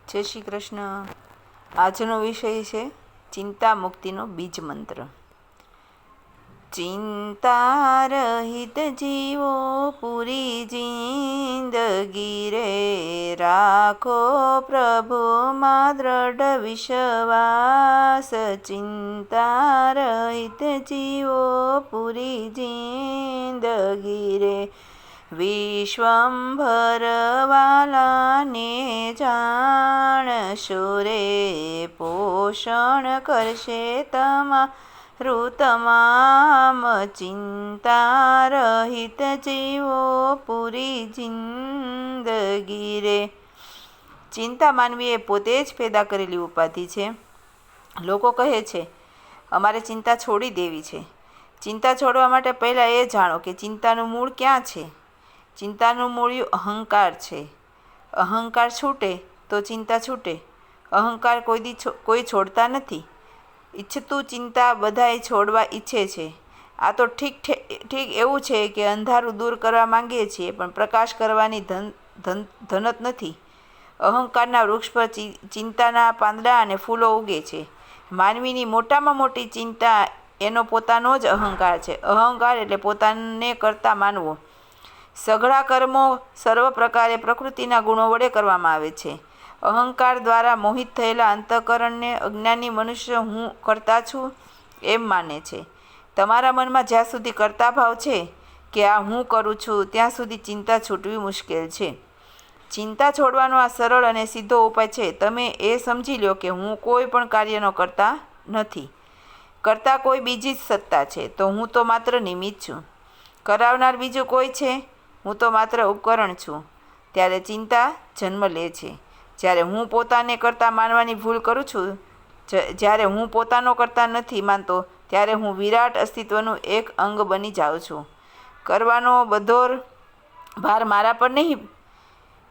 જય શ્રી કૃષ્ણ। આજનો વિષય છે ચિંતા મુક્તિનો બીજ મંત્ર। ચિંતા રહિત જીવો પૂરી જિંદગી રે, રાખો પ્રભુમાં દ્રઢ વિશ્વાસ। ચિંતા રહિત જીવો પૂરી જિંદગી રે, વિશ્વંભર વાલાને જાણશો રે। પોષણ કરશે તમારું તમામ, ચિંતા રહિત જીવો પૂરી જિંદગી રે। ચિંતા માનવીએ પોતે જ પેદા કરેલી ઉપાધિ છે। લોકો કહે છે અમારે ચિંતા છોડી દેવી છે। ચિંતા છોડવા માટે પહેલાં એ જાણો કે ચિંતાનું મૂળ ક્યાં છે। ચિંતાનું મૂળિયું અહંકાર છે। અહંકાર છૂટે તો ચિંતા છૂટે। અહંકાર કોઈ છોડતા નથી। ઈચ્છતું ચિંતા બધાય છોડવા ઈચ્છે છે। આ તો ઠીક એવું છે કે અંધારું દૂર કરવા માંગીએ છીએ પણ પ્રકાશ કરવાની ધનત નથી। અહંકારના વૃક્ષ પર ચિંતાના પાંદડા અને ફૂલો ઉગે છે। માનવીની મોટામાં મોટી ચિંતા એનો પોતાનો જ અહંકાર છે। અહંકાર એટલે પોતાને કરતા માનવો। સઘળા કર્મો સર્વ પ્રકારે પ્રકૃતિના ગુણો વડે કરવામાં આવે છે। અહંકાર દ્વારા મોહિત થયેલા અંતઃકરણને અજ્ઞાની મનુષ્ય હું કરતા છું એમ માને છે। તમારા મનમાં જ્યાં સુધી કરતા ભાવ છે કે આ હું કરું છું, ત્યાં સુધી ચિંતા છૂટવી મુશ્કેલ છે। ચિંતા છોડવાનો આ સરળ અને સીધો ઉપાય છે। તમે એ સમજી લો કે હું કોઈ પણ કાર્યનો કરતા નથી। કરતા કોઈ બીજી જ સત્તા છે, તો હું તો માત્ર નિમિત્ત છું। કરાવનાર બીજું કોઈ છે, હું તો માત્ર ઉપકરણ છું। ત્યારે ચિંતા જન્મ લે છે। જ્યારે હું પોતાને કરતા માનવાની ભૂલ કરું છું, જ્યારે હું પોતાનો કરતા નથી માનતો, ત્યારે હું વિરાટ અસ્તિત્વનું એક અંગ બની જાઉં છું। કરવાનો બધો ભાર મારા પર નહીં,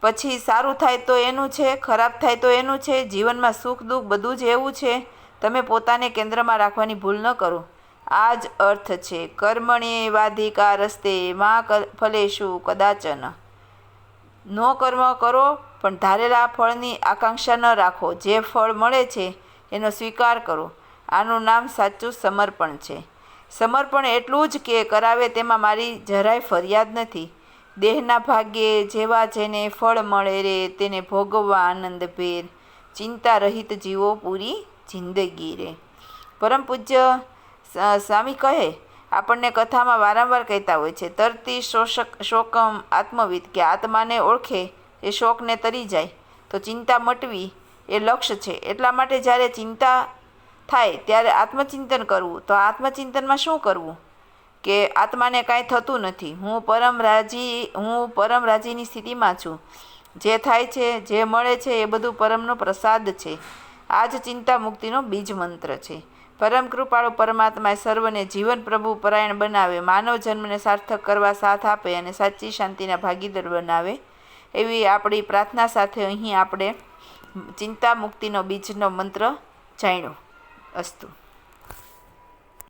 પછી સારું થાય તો એનું છે, ખરાબ થાય તો એનું છે। જીવનમાં સુખ દુઃખ બધું જ એવું છે। તમે પોતાને કેન્દ્રમાં રાખવાની ભૂલ ન કરો। આ જ અર્થ છે કર્મણ્યે વાધિકારસ્તે મા ફલેષુ કદાચન। નો કર્મ કરો પણ ધારેલા ફળની આકાંક્ષા ન રાખો। જે ફળ મળે છે એનો સ્વીકાર કરો। આનું નામ સાચું સમર્પણ છે। સમર્પણ એટલું જ કે કરાવે તેમાં મારી જરાય ફરિયાદ નથી। દેહના ભાગ્યે જેવા જેને ફળ મળે રે, તેને ભોગવવા આનંદભેર। ચિંતા રહિત જીવો પૂરી જિંદગી રે। પરમ પૂજ્ય સ્વામી કહે, આપણને કથામાં વારંવાર કહેતા હોય છે તરતી શોકમ આત્મવિદ, કે આત્માને ઓળખે એ શોકને તરી જાય। તો ચિંતા મટવી એ લક્ષ્ય છે। એટલા માટે જ્યારે ચિંતા થાય ત્યારે આત્મચિંતન કરવું। તો આત્મચિંતનમાં શું કરવું કે આત્માને કાંઈ થતું નથી। હું પરમ રાજીની સ્થિતિમાં છું। જે થાય છે, જે મળે છે એ બધું પરમનો પ્રસાદ છે। આ જ ચિંતા મુક્તિનો બીજ મંત્ર છે। પરમ કૃપાળુ પરમાત્માએ સર્વને જીવન પ્રભુ પરાયણ બનાવે, માનવ જન્મને સાર્થક કરવા સાથ આપે અને સાચી શાંતિના ભાગીદાર બનાવે, એવી આપણી પ્રાર્થના સાથે અહીં આપણે ચિંતા મુક્તિનો બીજનો મંત્ર જાણ્યો। અસ્તુ।